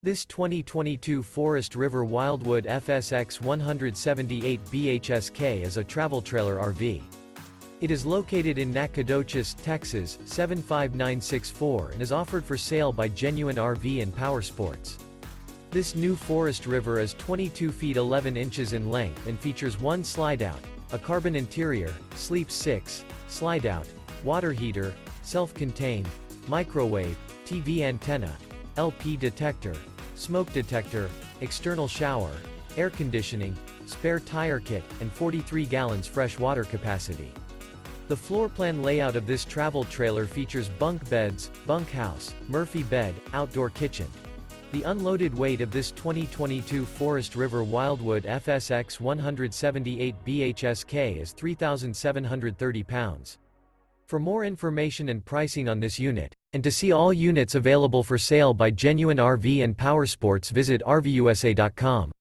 This 2022 Forest River Wildwood FSX 178 BHSK is a travel trailer RV. It is located in Nacogdoches, Texas, 75964 and is offered for sale by Genuine RV and Powersports. This new Forest River is 22 feet 11 inches in length and features one slide-out, a carbon interior, sleeps 6, slide-out, water heater, self-contained, microwave, TV antenna, LP detector, smoke detector, external shower, air conditioning, spare tire kit, and 43 gallons fresh water capacity. The floor plan layout of this travel trailer features bunk beds, bunkhouse, Murphy bed, outdoor kitchen. The unloaded weight of this 2022 Forest River Wildwood FSX 178 BHSK is 3,730 pounds. For more information and pricing on this unit, and to see all units available for sale by Genuine RV and Powersports, visit RVUSA.com.